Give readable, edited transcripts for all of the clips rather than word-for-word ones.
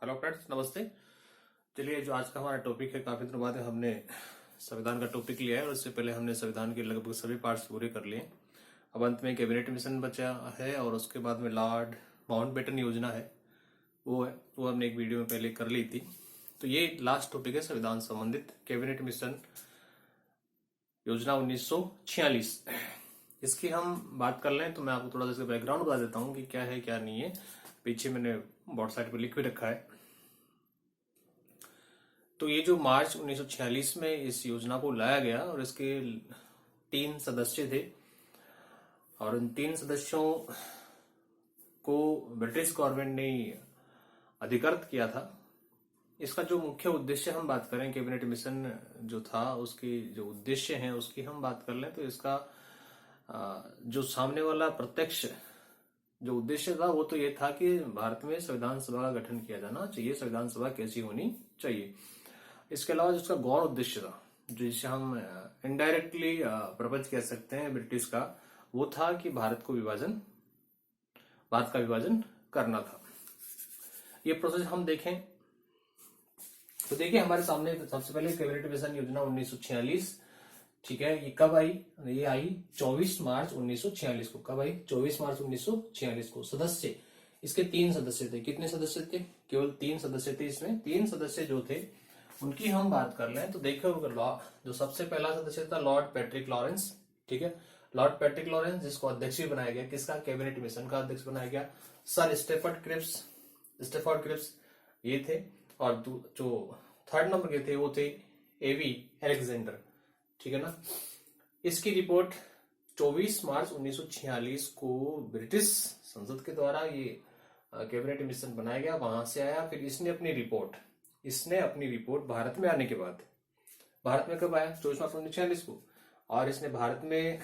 Hello friends, नमस्ते। चलिए, जो आज का हमारा टॉपिक है, काफी दिनों बाद हमने संविधान का टॉपिक लिया है और इससे पहले हमने संविधान के लगभग सभी पार्ट्स पूरे कर लिए। अब अंत में कैबिनेट मिशन बचा है और उसके बाद में लॉर्ड माउंटबेटन योजना है, वो हमने एक वीडियो में पहले कर ली थी। तो ये लास्ट टॉपिक है संविधान संबंधित, कैबिनेट मिशन योजना 1946। इसकी हम बात कर लें तो मैं आपको थोड़ा सा इसका बैकग्राउंड बता देता हूँ कि क्या है क्या नहीं है। पीछे मैंने बोर्ड साइड पर लिख भी रखा है। तो ये जो मार्च 1946 में इस योजना को लाया गया और इसके 3 सदस्य थे और उन 3 सदस्यों को ब्रिटिश गवर्नमेंट ने अधिकृत किया था। इसका जो मुख्य उद्देश्य हम बात करें, कैबिनेट मिशन जो था उसके जो उद्देश्य हैं उसकी हम बात कर लें तो इसका जो सामने वाला प्रत्यक्ष जो उद्देश्य था वो तो ये था कि भारत में संविधान सभा का गठन किया जाना चाहिए। संविधान सभा कैसी होनी चाहिए। इसके अलावा जिसका गौण उद्देश्य था, जो जिसे हम इनडायरेक्टली प्रपंच कह सकते हैं ब्रिटिश का, वो था कि भारत का विभाजन करना था। ये प्रोसेस हम देखें तो देखिए हमारे सामने सबसे पहले कैबिनेट मिशन योजना 1946, ठीक है। ये कब आई? ये आई 24 मार्च 1946 को। कब आई? 24 मार्च 1946 को। सदस्य इसके 3 सदस्य थे। कितने सदस्य थे? केवल 3 सदस्य थे। इसमें 3 सदस्य जो थे उनकी हम बात कर लें तो देखो, जो सबसे पहला सदस्य था लॉर्ड पैट्रिक लॉरेंस, ठीक है। लॉर्ड पैट्रिक लॉरेंस, जिसको अध्यक्ष भी बनाया गया। किसका? कैबिनेट मिशन का अध्यक्ष बनाया गया। सर स्टेफर्ड क्रिप्स ये थे। और जो 3rd नंबर के थे वो थे एवी एलेक्जेंडर, ठीक है ना। इसकी रिपोर्ट 24 मार्च 1946 को ब्रिटिश संसद के द्वारा ये कैबिनेट मिशन बनाया गया, वहां से आया। फिर इसने अपनी रिपोर्ट भारत में आने के बाद, भारत में कब आया? 24 मार्च 1946 को। और इसने भारत में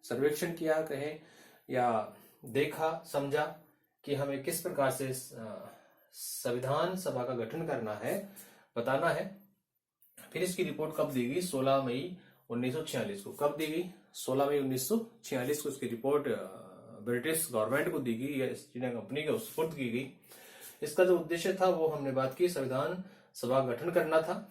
सर्वेक्षण किया, कहे या देखा, समझा कि हमें किस प्रकार से संविधान सभा का गठन करना है, बताना है। फिर इसकी रिपोर्ट कब दी गई? 16 मई 1946 को। कब दी गई? 16 मई 1946 को इसकी रिपोर्ट ब्रिटिश गवर्नमेंट को दी गई या ईस्ट इंडिया कंपनी को सुपुर्द की गई। इसका जो उद्देश्य था वो हमने बात की, संविधान सभा गठन करना था।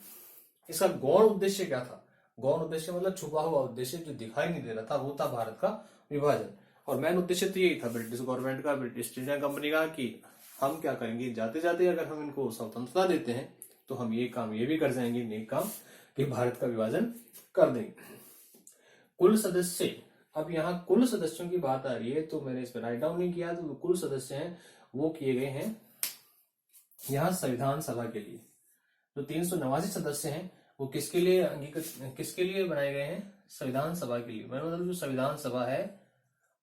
इसका गौण उद्देश्य क्या था? गौण उद्देश्य मतलब छुपा हुआ उद्देश्य जो दिखाई नहीं दे रहा था, वो था भारत का विभाजन। और मेन उद्देश्य तो यही था ब्रिटिश गवर्नमेंट का, ब्रिटिश ईस्ट इंडिया कंपनी का, कि हम क्या करेंगे, जाते जाते अगर हम इनको स्वतंत्रता देते हैं तो हम ये काम ये भी कर जाएंगे, नेक काम, कि भारत का विभाजन कर देंगे। कुल सदस्य, अब यहाँ कुल सदस्यों की बात आ रही है तो मैंने इसमें राइट डाउन नहीं किया। तो कुल सदस्य हैं वो किए गए हैं यहाँ संविधान सभा के लिए। जो 389 सदस्य हैं वो किसके लिए बनाए गए हैं? संविधान सभा के लिए। मतलब जो संविधान सभा है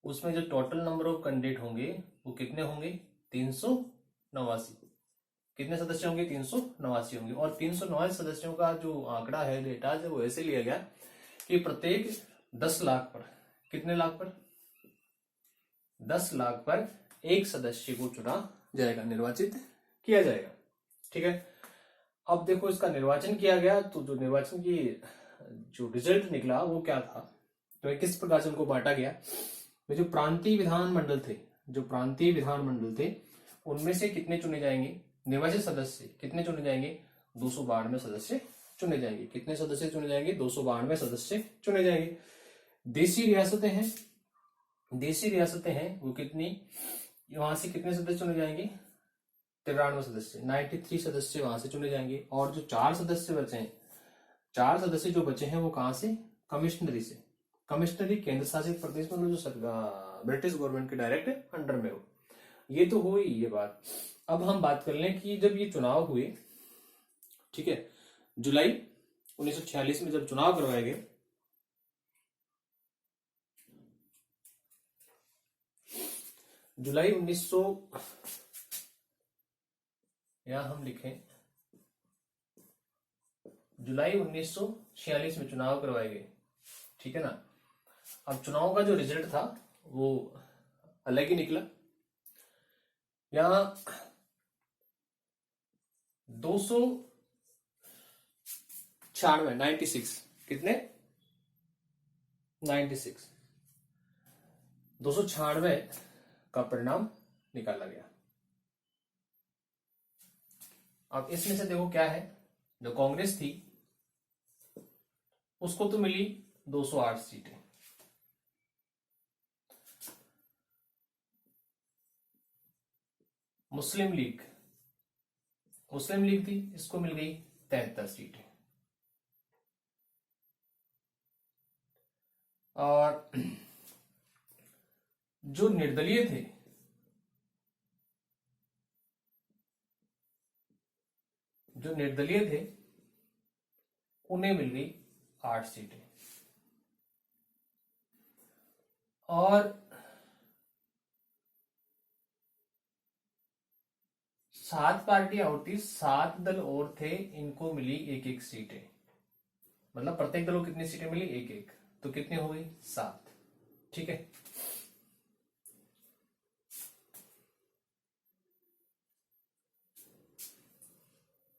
उसमें जो टोटल नंबर ऑफ कैंडिडेट होंगे वो कितने होंगे? 389। कितने सदस्य होंगे? 389 होंगे। और 389 सदस्यों का जो आंकड़ा है, डेटा है, वो ऐसे लिया गया कि प्रत्येक 10 लाख पर, कितने लाख पर? 10 लाख पर एक सदस्य को चुना जाएगा, निर्वाचित किया जाएगा, ठीक है। अब देखो, इसका निर्वाचन किया गया तो जो निर्वाचन की जो रिजल्ट निकला वो क्या था, तो किस प्रकार से उनको बांटा गया। जो प्रांतीय विधानमंडल थे उनमें से कितने चुने जाएंगे? निर्वाचित सदस्य कितने चुने जाएंगे? 292 सदस्य चुने जाएंगे। कितने सदस्य चुने जाएंगे? 292 सदस्य चुने जाएंगे। देशी रियासतें हैं वो कितनी? वहां से कितने सदस्य चुने जाएंगे? 93 सदस्य, 93 सदस्य वहां से चुने जाएंगे। और जो 4 सदस्य जो बचे हैं वो कहां से? कमिश्नरी केंद्र शासित प्रदेश, मतलब जो ब्रिटिश गवर्नमेंट के डायरेक्ट अंडर में हो। ये तो हुई ये बात। अब हम बात कर लें कि जब ये चुनाव हुए, ठीक है, जुलाई 1946 में जब चुनाव करवाए गए, जुलाई 1900, या हम लिखें जुलाई 1946 में चुनाव करवाए गए, ठीक है ना। अब चुनाव का जो रिजल्ट था वो अलग ही निकला। यहां 296 कितने? 96 296 का परिणाम निकाला गया। अब इसमें से देखो क्या है, जो कांग्रेस थी उसको तो मिली 208 सीटें, मुस्लिम लीग थी, इसको मिल गई 73 सीटें। और जो निर्दलीय थे, उन्हें मिल गई 8 सीटें। और 7 पार्टियां और थी, 7 दल और थे, इनको मिली 1-1 सीटें। मतलब प्रत्येक दल को कितनी सीटें मिली? 1-1, तो कितनी हो गई? 7। ठीक है।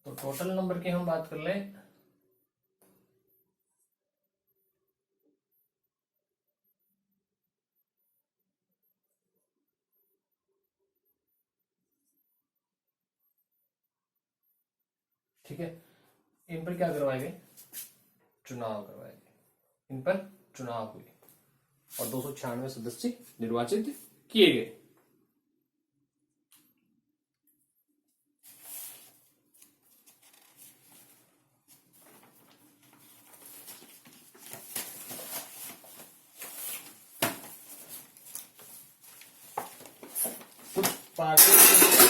तो टोटल नंबर की हम बात कर लें, ठीक है, इन पर क्या करवाए गए? चुनाव करवाए गए, इन पर चुनाव हुए और 296 सदस्य निर्वाचित किए गए। कुछ पार्टियों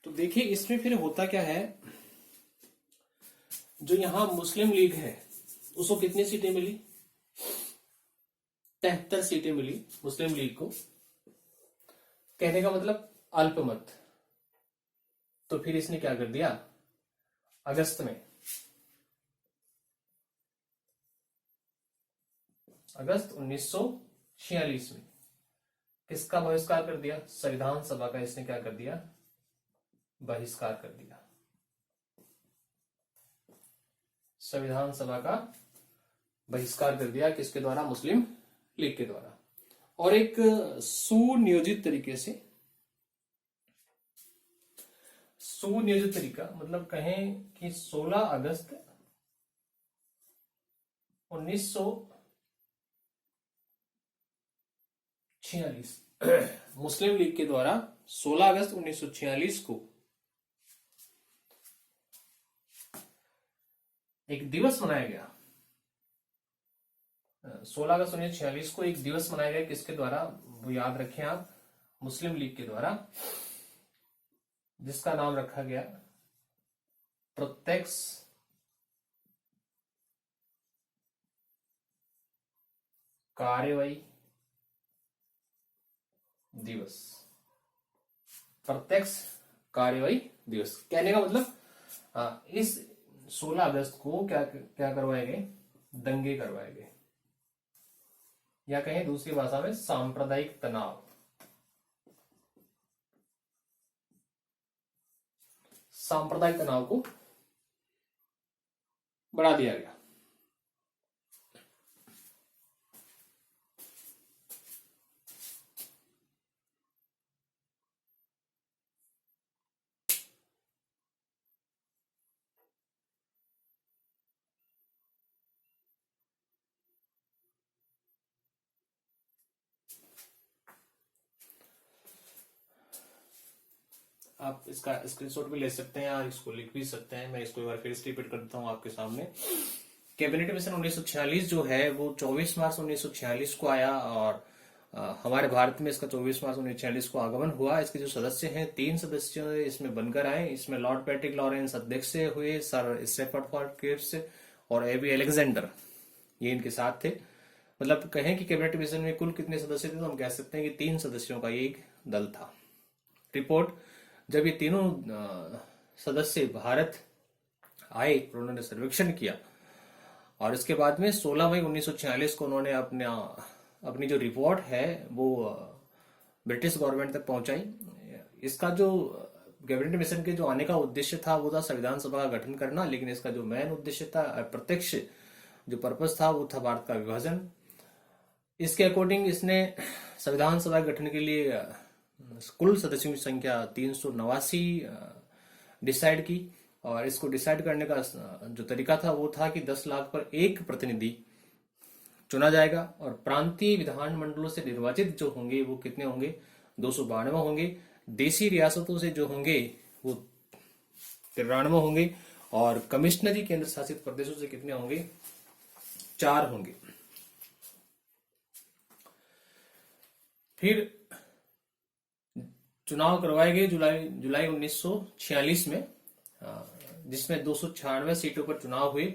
तो देखिए इसमें फिर होता क्या है, जो यहां मुस्लिम लीग है उसको कितनी सीटें मिली? 73 सीटें मिली मुस्लिम लीग को। कहने का मतलब अल्पमत। तो फिर इसने क्या कर दिया, अगस्त 1946 में किसका बहिष्कार कर दिया? संविधान सभा का इसने क्या कर दिया? बहिष्कार कर दिया। संविधान सभा का बहिष्कार कर दिया, किसके द्वारा? मुस्लिम लीग के द्वारा। और एक सुनियोजित तरीका मतलब कहें कि 16 अगस्त 1946 मुस्लिम लीग के द्वारा 16 अगस्त 1946 को एक दिवस मनाया गया। 16 अगस्त 1946 को एक दिवस मनाया गया, किसके द्वारा? वो याद रखें आप, मुस्लिम लीग के द्वारा, जिसका नाम रखा गया प्रत्यक्ष कार्यवाही दिवस। प्रत्यक्ष कार्यवाही दिवस कहने का मतलब इस 16 अगस्त को क्या क्या करवाए गए? दंगे करवाए गए, या कहें दूसरी भाषा में सांप्रदायिक तनाव। सांप्रदायिक तनाव को बढ़ा दिया गया। आप इसका स्क्रीनशॉट भी ले सकते हैं या इसको लिख भी सकते हैं। मैं इसको एक बार फिर से रिपीट कर देता हूं आपके सामने। कैबिनेट मिशन 1946 जो है वो 24 मार्च 1946 को आया और हमारे भारत में इसका 24 मार्च 1946 को आगमन हुआ। इसके जो सदस्य हैं 3 सदस्य इसमें बनकर आए। इसमें लॉर्ड पैट्रिक लॉरेंस अध्यक्ष हुए, सर स्टेफर्ड फोर्ड और एबी अलेक्जेंडर ये इनके साथ थे। मतलब कहें कि कैबिनेट मिशन में कुल कितने सदस्य थे, तो हम कह सकते हैं कि 3 सदस्यों का ये एक दल था। रिपोर्ट, जब ये तीनों सदस्य भारत आए, उन्होंने सर्वेक्षण किया और इसके बाद में 16 मई 1946 को उन्होंने अपना अपनी जो रिपोर्ट है वो ब्रिटिश गवर्नमेंट तक पहुंचाई। इसका जो कैबिनेट मिशन के जो आने का उद्देश्य था वो था संविधान सभा का गठन करना, लेकिन इसका जो मेन उद्देश्य था, अप्रत्यक्ष जो पर्पस था वो था भारत का विभाजन। इसके अकॉर्डिंग इसने संविधान सभा के गठन के लिए कुल सदस्यों की संख्या 389 डिसाइड की, और इसको डिसाइड करने का जो तरीका था वो था कि 10 लाख पर एक प्रतिनिधि चुना जाएगा, और प्रांतीय विधान मंडलों से निर्वाचित जो होंगे वो कितने होंगे, 292 होंगे। देशी रियासतों से जो होंगे वो 93 होंगे, और कमिश्नरी केंद्र शासित प्रदेशों से कितने होंगे, 4 होंगे। फिर चुनाव करवाए गए जुलाई 1946 में, जिसमें 296 सीटों पर चुनाव हुए,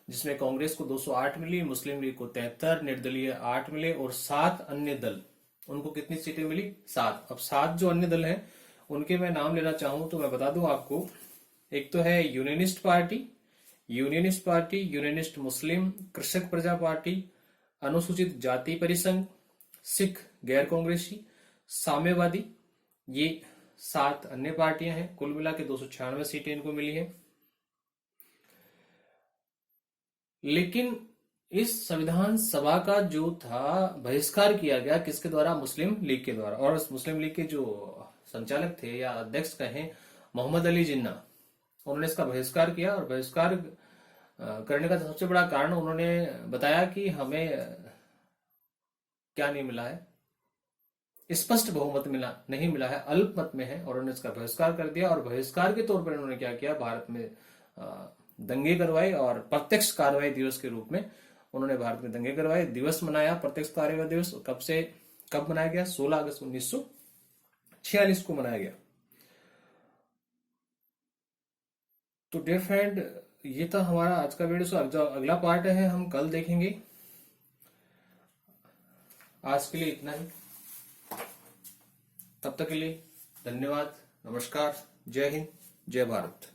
जिसमें कांग्रेस को 208 मिली, मुस्लिम लीग को 73, निर्दलीय 8 मिले, और 7 अन्य दल, उनको कितनी सीटें मिली, 7। अब 7 जो अन्य दल हैं उनके मैं नाम लेना चाहूं तो मैं बता दूं आपको। एक तो है यूनियनिस्ट पार्टी, यूनियनिस्ट मुस्लिम, कृषक प्रजा पार्टी, अनुसूचित जाति परिसंघ, सिख गैर कांग्रेसी, साम्यवादी, ये 7 अन्य पार्टियां हैं। कुल मिला के 296 सीटें इनको मिली हैं। लेकिन इस संविधान सभा का जो था बहिष्कार किया गया किसके द्वारा, मुस्लिम लीग के द्वारा। और उस मुस्लिम लीग के जो संचालक थे या अध्यक्ष कहें, मोहम्मद अली जिन्ना, उन्होंने इसका बहिष्कार किया। और बहिष्कार करने का सबसे बड़ा कारण उन्होंने बताया कि हमें क्या नहीं मिला है, स्पष्ट बहुमत नहीं मिला है, अल्पमत में है, और उन्होंने इसका बहिष्कार कर दिया। और बहिष्कार के तौर पर उन्होंने क्या किया, भारत में दंगे करवाए, और प्रत्यक्ष कार्रवाई दिवस के रूप में उन्होंने भारत में दंगे करवाए, दिवस मनाया, प्रत्यक्ष कार्रवाई दिवस। कब मनाया गया, 16 अगस्त 1946 को मनाया गया। तो डियर फ्रेंड, ये था हमारा आज का वीडियो। जो अगला पार्ट है हम कल देखेंगे। आज के लिए इतना ही, तब तक के लिए धन्यवाद, नमस्कार, जय हिंद, जय भारत।